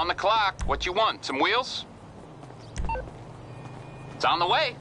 On the clock. What you want? Some wheels? It's on the way.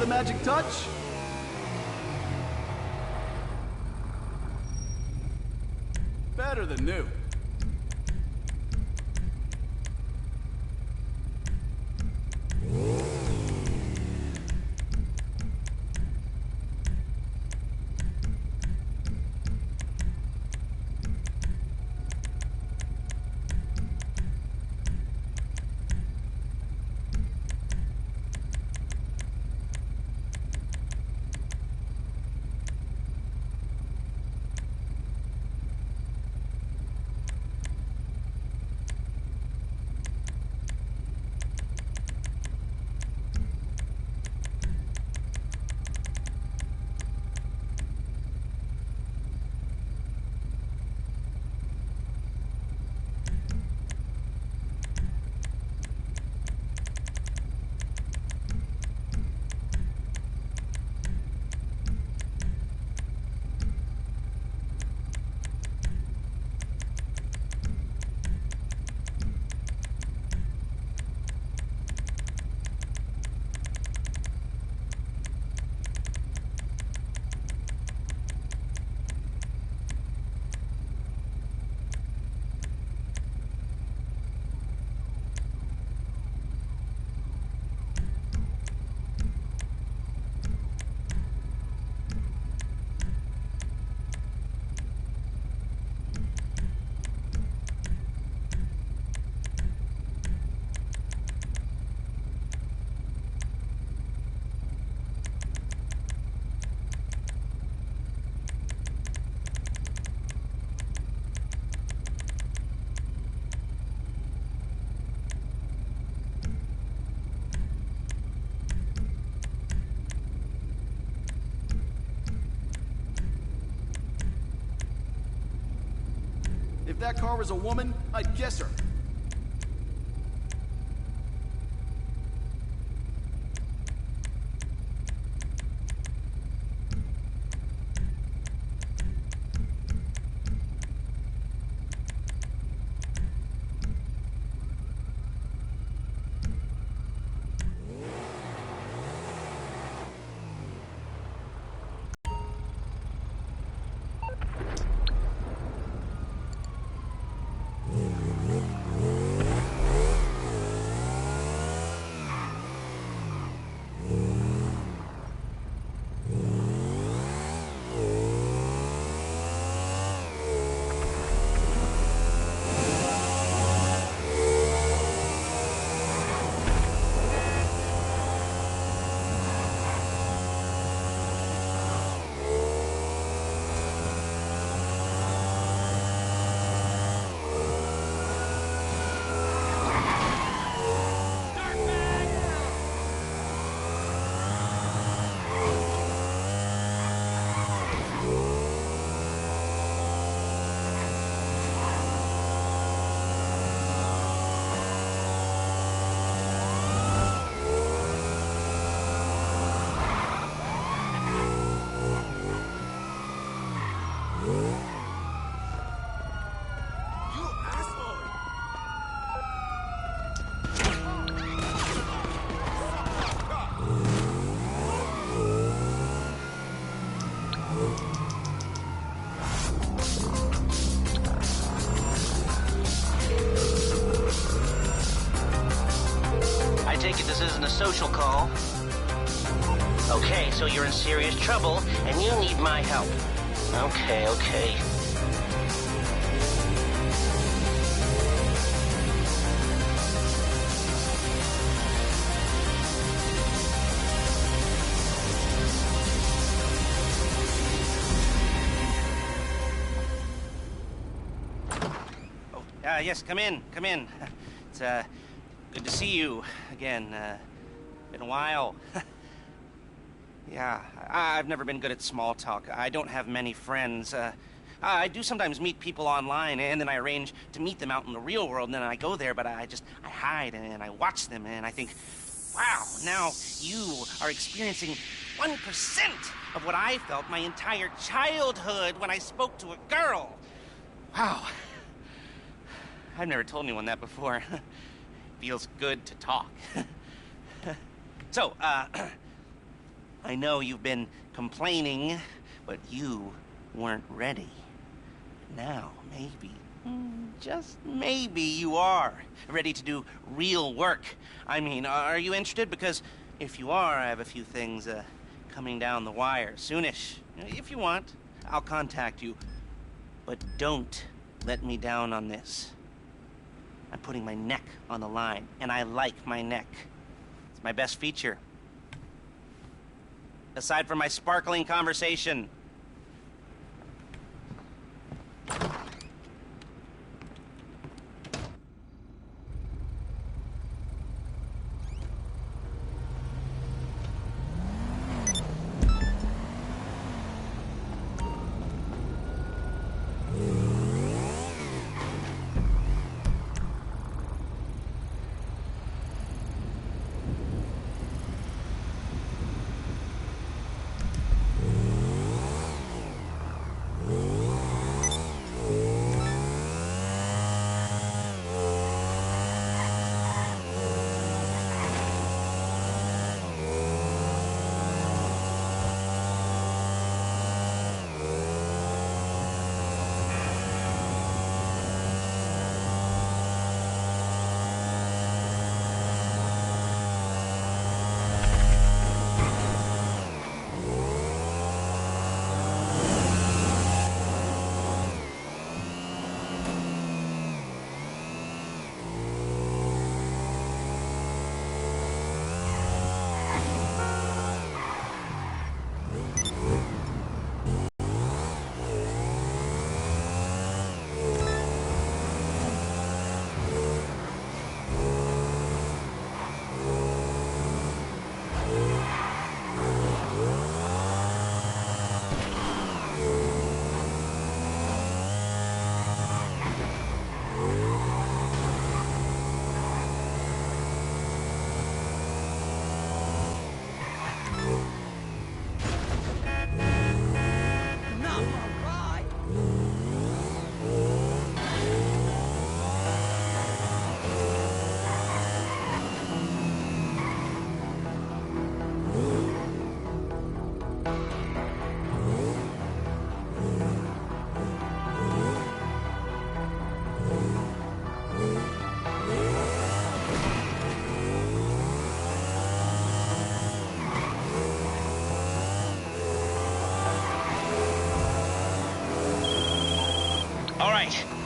Magic touch? Better than new. If that car was a woman, I'd guess her. take it this isn't a social call. Okay, so you're in serious trouble, and you need my help. Okay. Yes, come in. It's, good to see you again. Been a while. Yeah, I've never been good at small talk. I don't have many friends. I do sometimes meet people online, and then I arrange to meet them out in the real world, and then I go there, but I hide, and I watch them, and I think, wow, now you are experiencing 1% of what I felt my entire childhood when I spoke to a girl. Wow. I've never told anyone that before. Feels good to talk. So, I know you've been complaining, but you weren't ready. Now, maybe, just maybe you are ready to do real work. I mean, are you interested? Because if you are, I have a few things coming down the wire soonish. If you want, I'll contact you. But don't let me down on this. I'm putting my neck on the line, and I like my neck. It's my best feature. Aside from my sparkling conversation.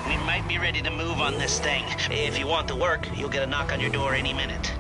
We might be ready to move on this thing. If you want the work, you'll get a knock on your door any minute.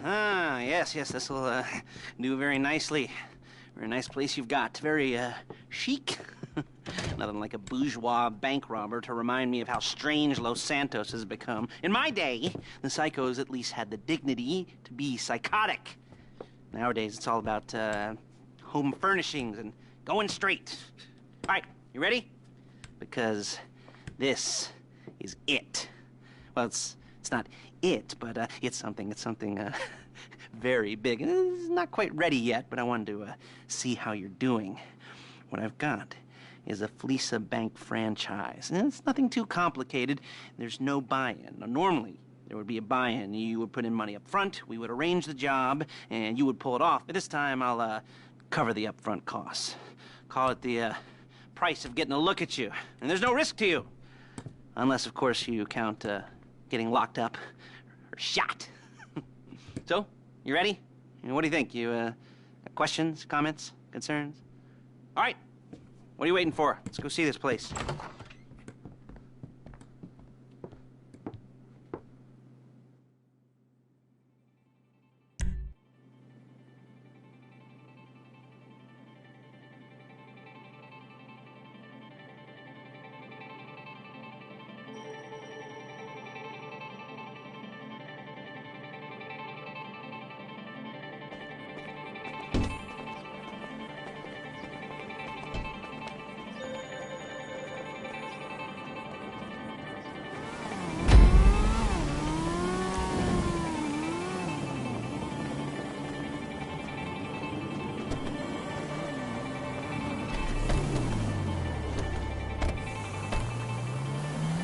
Ah, yes, this will do very nicely. Very nice place you've got. Very chic. Nothing like a bourgeois bank robber to remind me of how strange Los Santos has become. In my day, the psychos at least had the dignity to be psychotic. Nowadays, it's all about home furnishings and going straight. All right, you ready? Because this is it. Well, it's not it, but it's something very big. It's not quite ready yet, but I wanted to see how you're doing. What I've got is a Fleeca Bank franchise. And it's nothing too complicated. There's no buy-in. Now, normally, there would be a buy-in. You would put in money up front, we would arrange the job, and you would pull it off. But this time, I'll cover the upfront costs. Call it the price of getting a look at you. And there's no risk to you. Unless, of course, you count getting locked up or shot. So, you ready? What do you think? You got questions, comments, concerns? All right. What are you waiting for? Let's go see this place.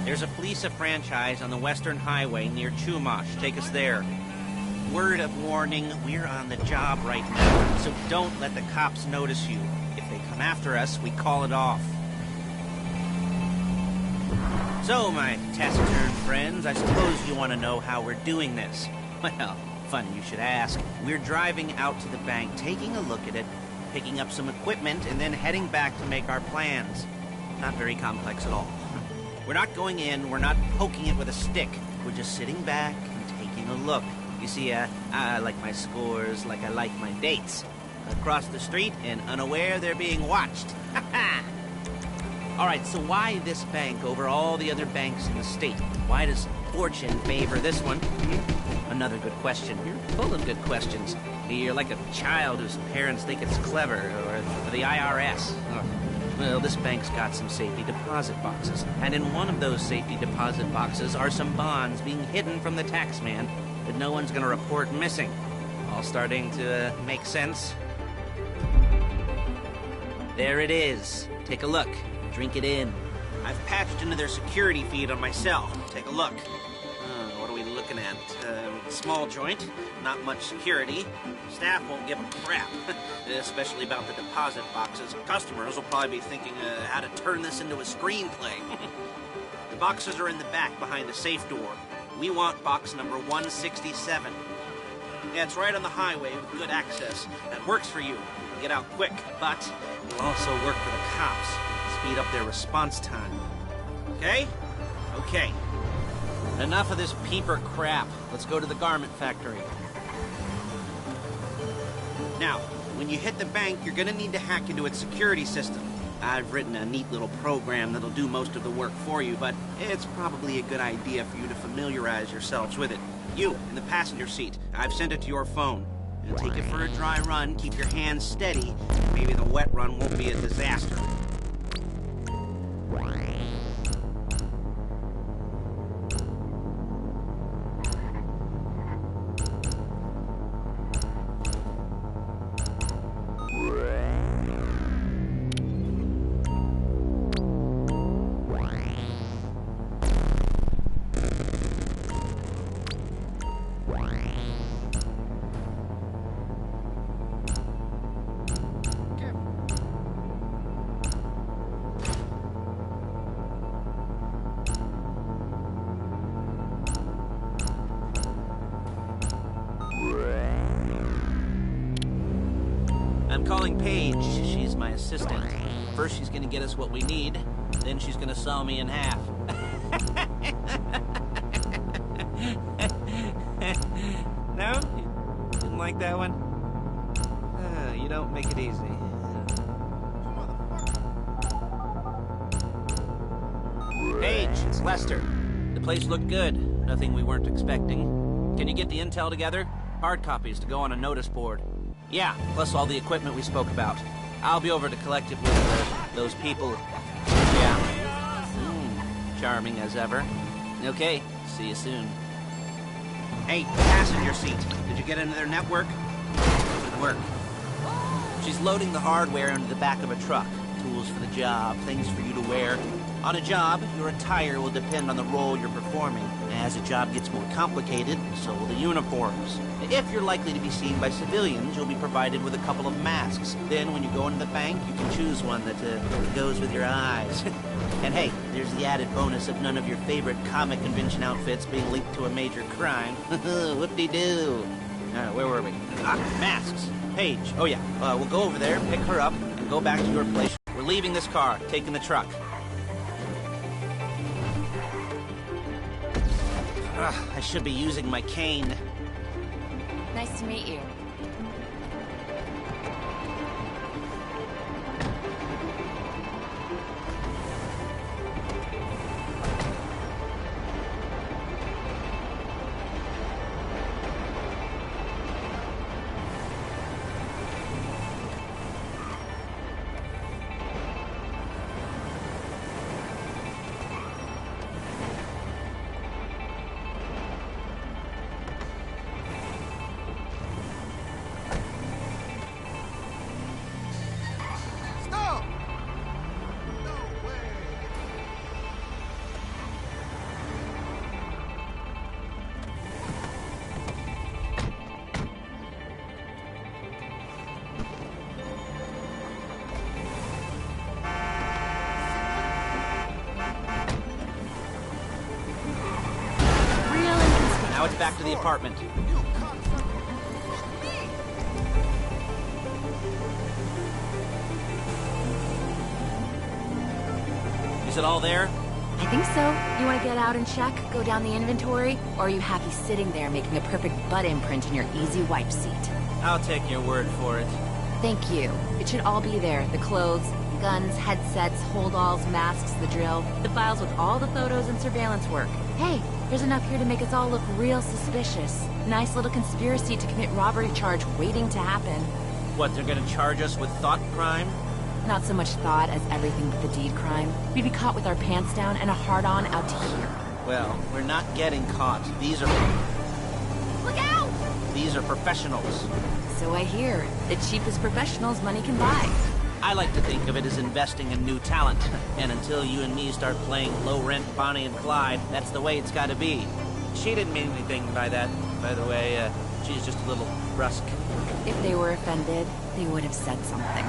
There's a Fleeca franchise on the Western Highway near Chumash. Take us there. Word of warning, we're on the job right now, so don't let the cops notice you. If they come after us, we call it off. So, my taciturn friends, I suppose you want to know how we're doing this. Well, funny you should ask. We're driving out to the bank, taking a look at it, picking up some equipment, and then heading back to make our plans. Not very complex at all. We're not going in, we're not poking it with a stick. We're just sitting back and taking a look. You see, I like my scores like I like my dates. Across the street and unaware they're being watched. All right, so why this bank over all the other banks in the state? Why does fortune favor this one? Another good question. You're full of good questions. You're like a child whose parents think it's clever, or the IRS. Well, this bank's got some safety deposit boxes, and in one of those safety deposit boxes are some bonds being hidden from the tax man that no one's gonna report missing. All starting to make sense? There it is. Take a look. Drink it in. I've patched into their security feed on my cell. Take a look. What are we looking at? Small joint, not much security. Staff won't give a crap, especially about the deposit boxes. Customers will probably be thinking how to turn this into a screenplay. The boxes are in the back behind a safe door. We want box number 167. Yeah, it's right on the highway with good access. That works for you. Get out quick, but it'll also work for the cops. Speed up their response time. Okay? Okay. Enough of this peeper crap. Let's go to the garment factory. Now, when you hit the bank, you're gonna need to hack into its security system. I've written a neat little program that'll do most of the work for you, but it's probably a good idea for you to familiarize yourselves with it. You, in the passenger seat, I've sent it to your phone. And take it for a dry run, keep your hands steady, and maybe the wet run won't be a disaster. I'm calling Paige. She's my assistant. First she's gonna get us what we need, then she's gonna saw me in half. No? like that one? You don't make it easy. Paige, it's Lester. The place looked good. Nothing we weren't expecting. Can you get the intel together? Hard copies to go on a notice board. Yeah, plus all the equipment we spoke about. I'll be over to collect it with those people. Yeah. Charming as ever. Okay, see you soon. Hey, passenger seat. Did you get into their network? Good work. She's loading the hardware into the back of a truck. Tools for the job, things for you to wear. On a job, your attire will depend on the role you're performing. As the job gets more complicated, so will the uniforms. If you're likely to be seen by civilians, you'll be provided with a couple of masks. Then, when you go into the bank, you can choose one that goes with your eyes. And hey, there's the added bonus of none of your favorite comic convention outfits being linked to a major crime. Whoop-de-doo. Where were we? Masks. Paige. Oh yeah, we'll go over there, pick her up, and go back to your place. We're leaving this car, taking the truck. I should be using my cane. Nice to meet you. Now it's back to the apartment. Is it all there? I think so. You want to get out and check? Go down the inventory? Or are you happy sitting there making a perfect butt imprint in your easy wipe seat? I'll take your word for it. Thank you. It should all be there. The clothes, guns, headsets, hold-alls, masks, the drill. The files with all the photos and surveillance work. Hey, there's enough here to make us all look real suspicious. Nice little conspiracy to commit robbery charge waiting to happen. What, they're gonna charge us with thought crime? Not so much thought as everything but the deed crime. We'd be caught with our pants down and a hard-on out to here. Well, we're not getting caught. These are... Look out! These are professionals. So I hear. The cheapest professionals money can buy. I like to think of it as investing in new talent. And until you and me start playing low-rent Bonnie and Clyde, that's the way it's gotta be. She didn't mean anything by that, by the way. She's just a little brusque. If they were offended, they would have said something.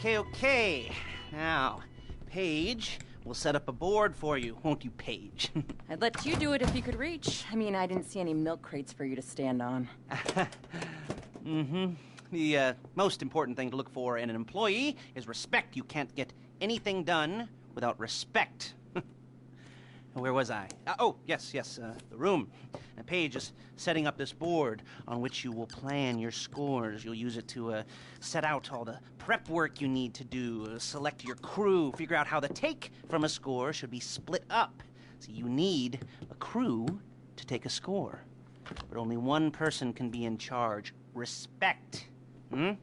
Okay. Now, Paige, we'll set up a board for you, won't you, Paige? I'd let you do it if you could reach. I mean, I didn't see any milk crates for you to stand on. The most important thing to look for in an employee is respect. You can't get anything done without respect. Where was I? Yes, the room. Now, Paige is setting up this board on which you will plan your scores. You'll use it to set out all the prep work you need to do, select your crew, figure out how the take from a score should be split up. So you need a crew to take a score. but only one person can be in charge. Respect. Isn't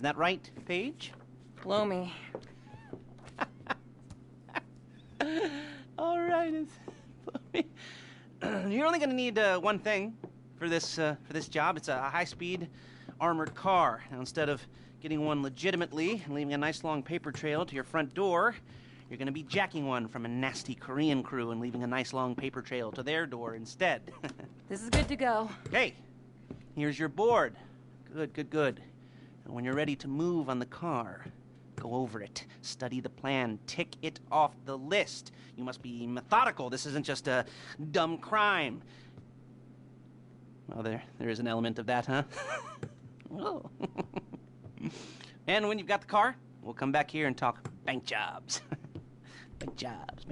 that right, Paige? Blow me. All right. You're only going to need one thing for this job. It's a high-speed armored car. Now, instead of getting one legitimately and leaving a nice long paper trail to your front door, you're going to be jacking one from a nasty Korean crew and leaving a nice long paper trail to their door instead. This is good to go. Okay, here's your board. Good. And when you're ready to move on the car, go over it, study the plan, tick it off the list. You must be methodical. This isn't just a dumb crime. Well, there is an element of that, huh? Oh. And when you've got the car, we'll come back here and talk bank jobs. Bank jobs.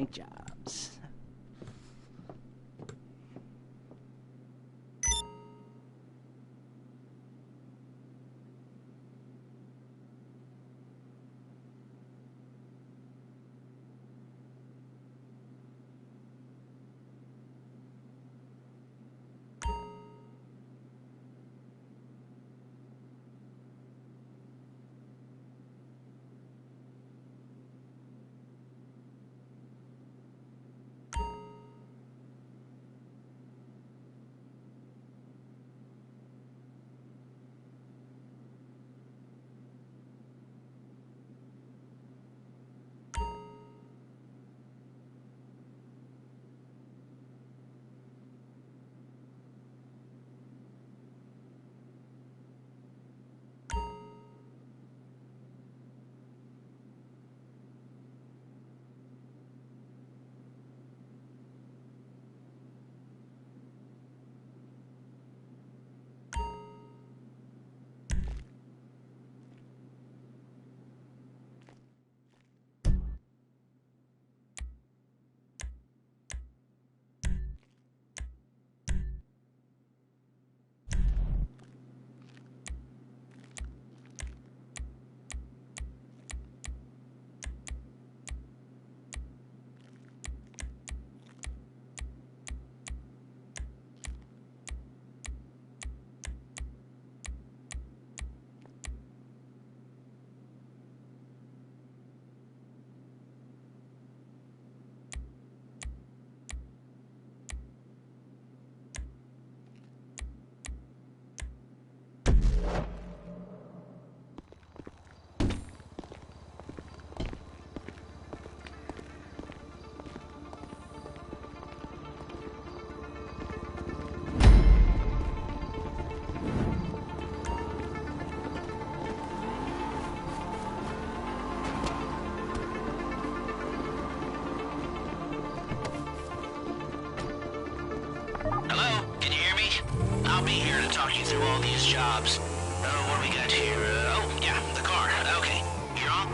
talk you through all these jobs. What do we got here? Oh, yeah, the car. Okay. You're on?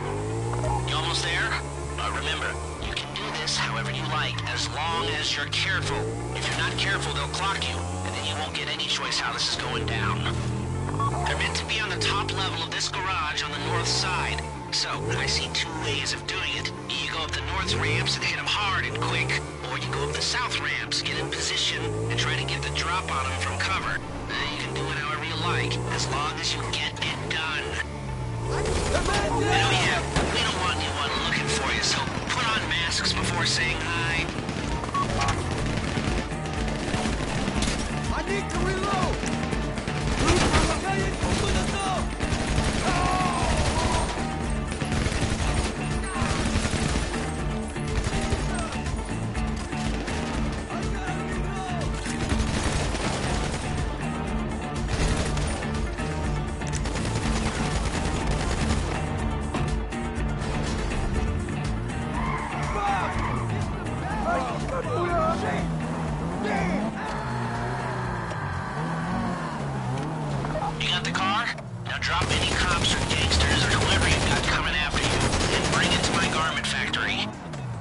You almost there? Remember, you can do this however you like, as long as you're careful. If you're not careful, they'll clock you, and then you won't get any choice how this is going down. They're meant to be on the top level of this garage on the north side. So, I see two ways of doing it. You go up the north ramps and hit them hard and quick, or you go up the south ramps, get in position, and try to get the drop on them from cover. You can do it however you like, as long as you get it done. And oh yeah, we don't want anyone looking for you, so put on masks before saying hi. I need to reload! Open the door! You got the car? Now drop any cops or gangsters or whoever you've got coming after you and bring it to my garment factory.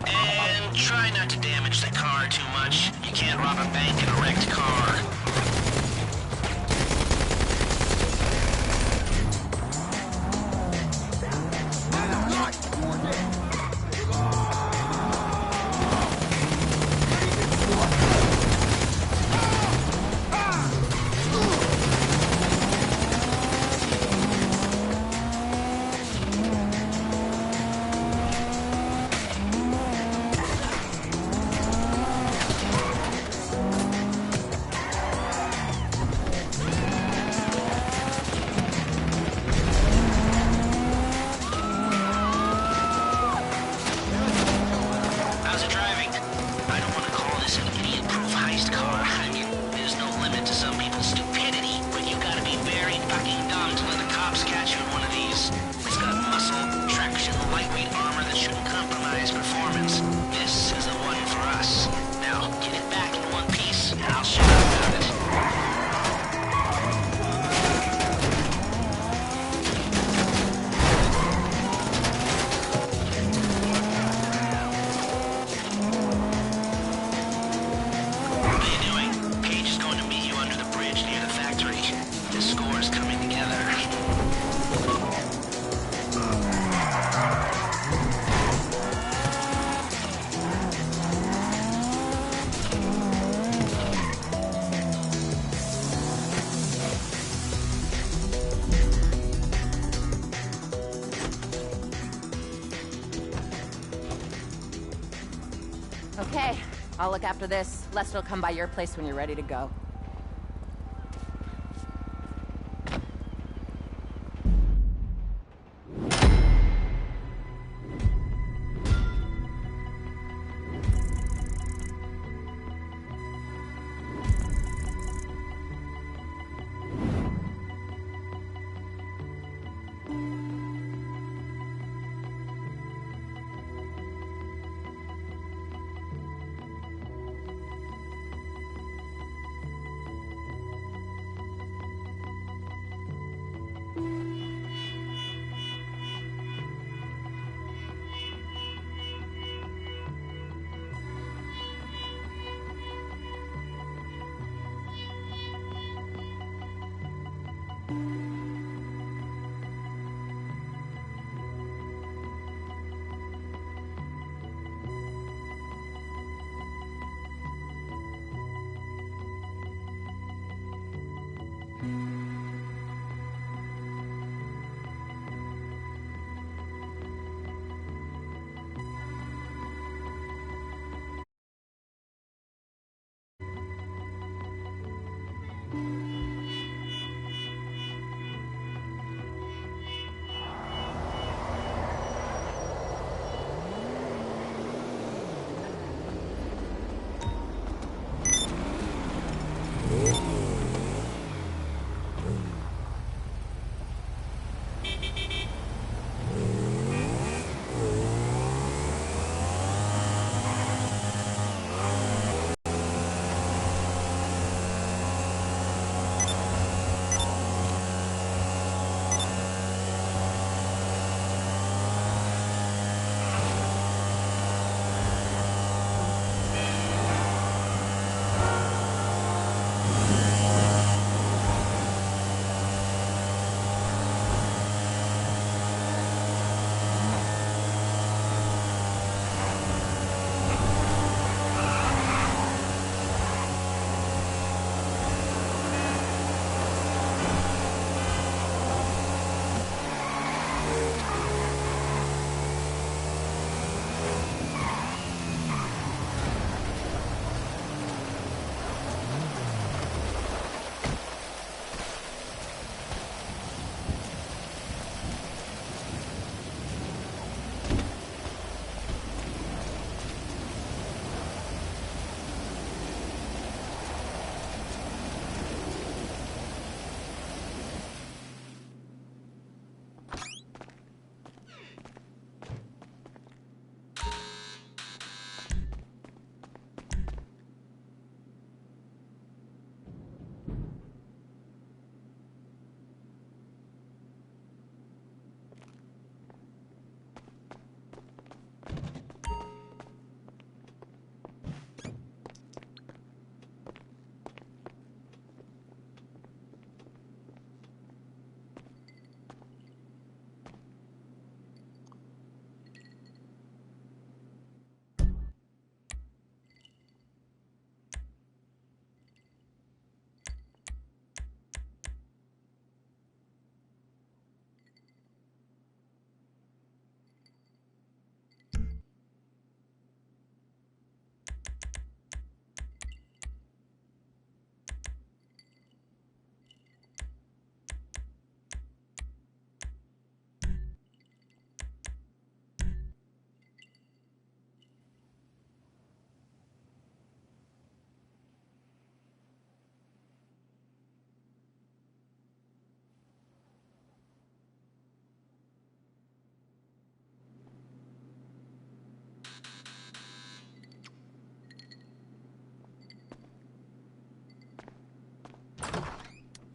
And try not to damage the car too much. You can't rob a bank in a wrecked car. Okay, I'll look after this. Lester will come by your place when you're ready to go.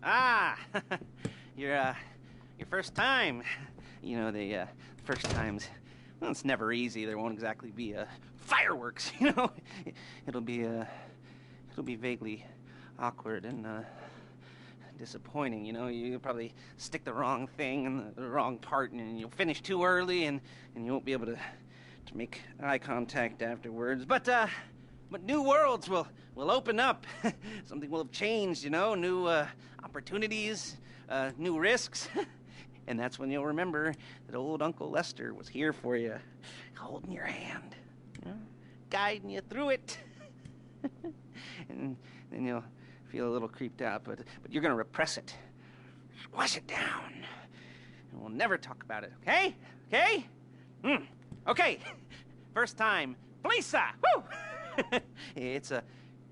Ah, your first time. You know, the first times, well, it's never easy. There won't exactly be fireworks, you know. It'll be vaguely awkward and disappointing, you know. You'll probably stick the wrong thing in the wrong part, and you'll finish too early, and you won't be able to make eye contact afterwards. But new worlds will open up. Something will have changed, you know. New opportunities, new risks. And that's when you'll remember that old Uncle Lester was here for you, holding your hand. You know? guiding you through it. And then you'll feel a little creeped out, but you're gonna repress it. Squash it down. And we'll never talk about it, okay? Okay? Okay. First time. Lisa! Woo! It's a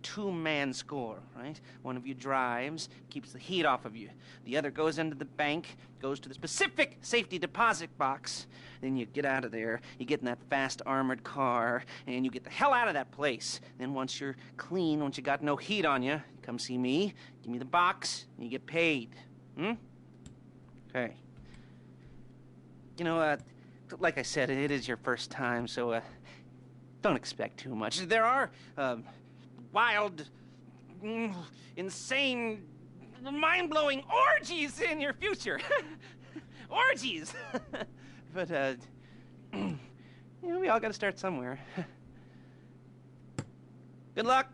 two-man score, right? One of you drives, keeps the heat off of you. The other goes into the bank, goes to the specific safety deposit box. Then you get out of there, you get in that fast armored car, and you get the hell out of that place. Then once you're clean, once you got no heat on you, come see me, give me the box, and you get paid. Okay. You know, like I said, it is your first time, so, don't expect too much. There are, wild, insane, mind-blowing orgies in your future. Orgies! But, you know, we all gotta start somewhere. Good luck!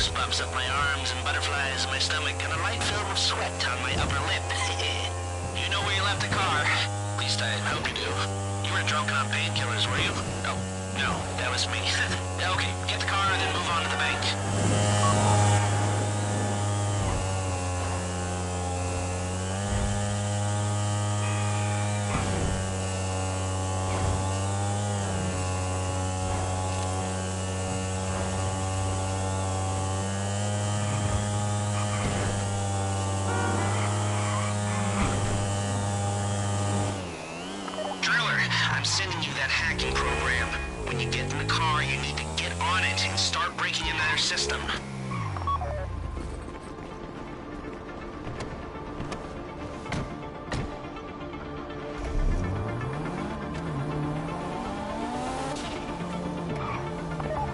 goosebumps up my arms and butterflies in my stomach and a light film of sweat on my upper lip. You know where you left the car? At least I hope you do. You were drunk on painkillers, were you? Oh, no, that was me. Okay, get the car sending you that hacking program. When you get in the car, you need to get on it and start breaking into their system.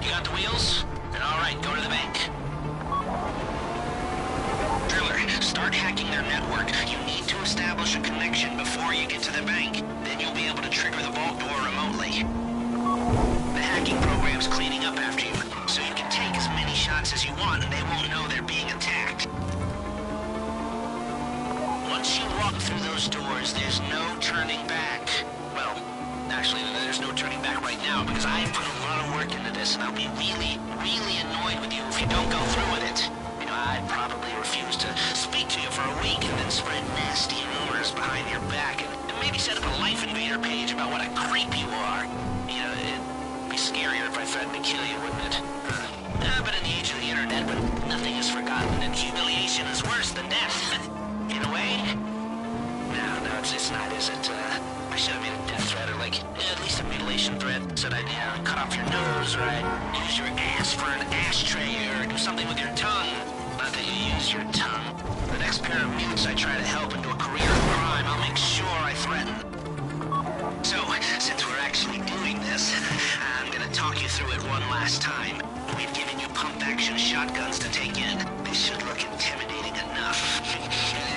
You got the wheels? Then all right, go to the bank. Driller, start hacking their network. You need to establish a connection before you get to the bank. Then you'll be able to trigger the vault door remotely. The hacking program's cleaning up after you, so you can take as many shots as you want and they won't know they're being attacked. Once you walk through those doors, there's no turning back. Well, actually, there's no turning back right now because I put a lot of work into this and I'll be really, really annoyed with you if you don't go through with it. You know, I'd probably refuse to speak to you for a week and then spread nasty rumors behind your back and maybe set up a Life Invader page about what a creep you are. You know, it'd be scarier if I threatened to kill you, wouldn't it? But in the age of the internet, when nothing is forgotten and humiliation is worse than death, in a way? No, it's not, is it? I should have made a death threat or like, at least a mutilation threat. Said I'd cut off your nose or I'd use your ass for an ashtray or do something with your tongue. Not that you use your tongue. The next pair of mutes I try to help into a career of crime, I'll make sure I threaten. So, since we're actually doing this, I'm gonna talk you through it one last time. We've given you pump-action shotguns to take in. This should look intimidating enough.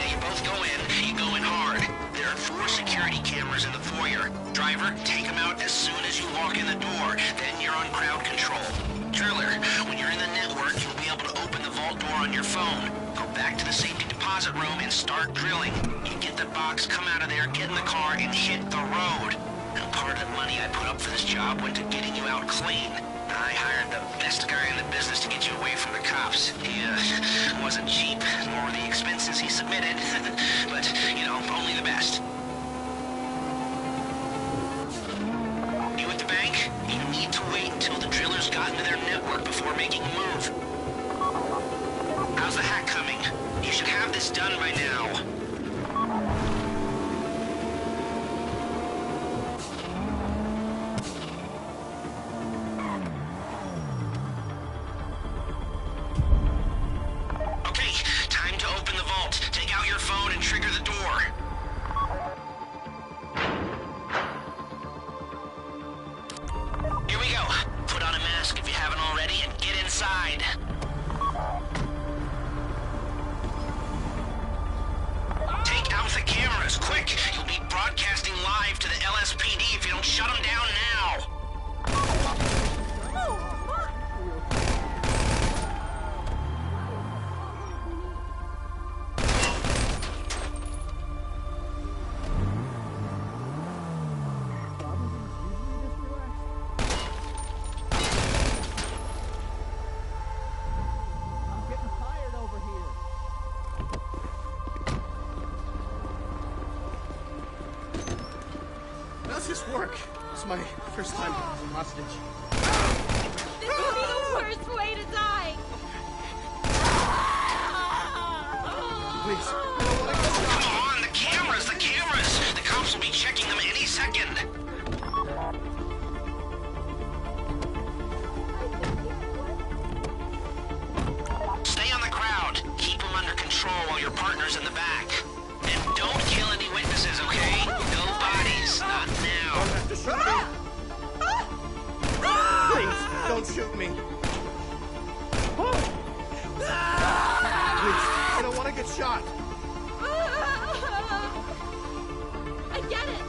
You both go in, you go in hard. There are 4 security cameras in the foyer. Driver, take them out as soon as you walk in the door. Then you're on crowd control. Driller, when you're in the network, you'll be able to open the vault door on your phone. Go back to the safety deposit room and start drilling. You get the box, come out of there, get in the car, and hit the road. Now, part of the money I put up for this job went to getting you out clean. I hired the best guy in the business to get you away from the cops. He wasn't cheap, nor the expenses he submitted. But, you know, only the best. You at the bank? You need to wait until the drillers got into their network before making a move. How's the hack coming? You should have this done by now. Okay, time to open the vault. Take out your phone and trigger the door. Here we go. Put on a mask if you haven't already and get inside. Take out the cameras, quick! You'll be broadcasting live to the LSPD if you don't shut them down now! How's this work? It's my first time hostage. This would be the worst way to die! Please. Come on, the cameras! The cops will be checking them any second! Stay on the crowd. Keep them under control while your partner's in the back. And don't kill any witnesses, okay? No bodies, not now. Don't have to shoot me. Please, don't shoot me. Please, I don't want to get shot. I get it!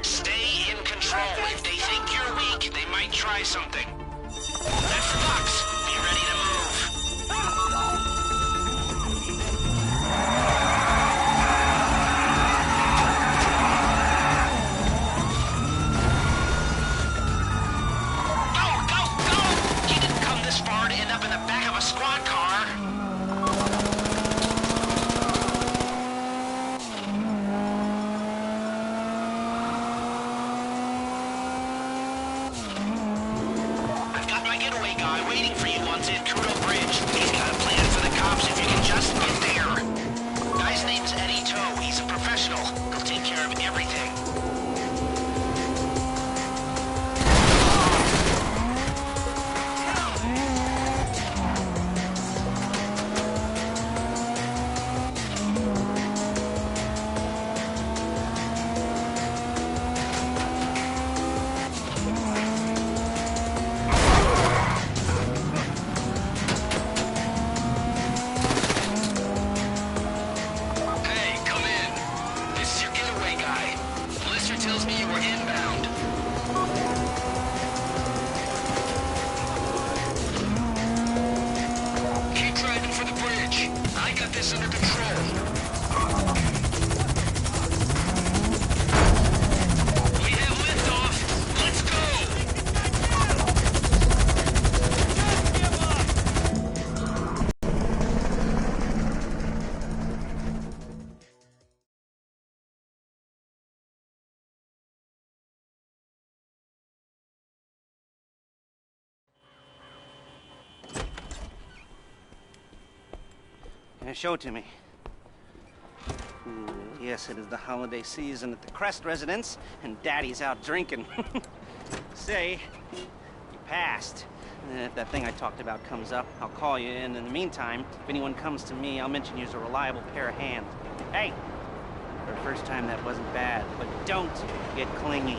Stay in control. If they think you're weak, they might try something. That's the box. Be ready to move. Go! You didn't come this far to end up in the back of a squad car. I've got my getaway guy waiting for you on Zancudo Bridge. He's got a plan for the cops if you can just get there. Guy's name's Eddie Toe. He's a professional. He'll take care of everything. get this under control. We have liftoff. Let's go. Show it to me. Yes, it is the holiday season at the Crest residence, and Daddy's out drinking. Say, you passed. If that thing I talked about comes up, I'll call you, and in the meantime, if anyone comes to me, I'll mention you as a reliable pair of hands. Hey, for the first time, that wasn't bad, but don't get clingy.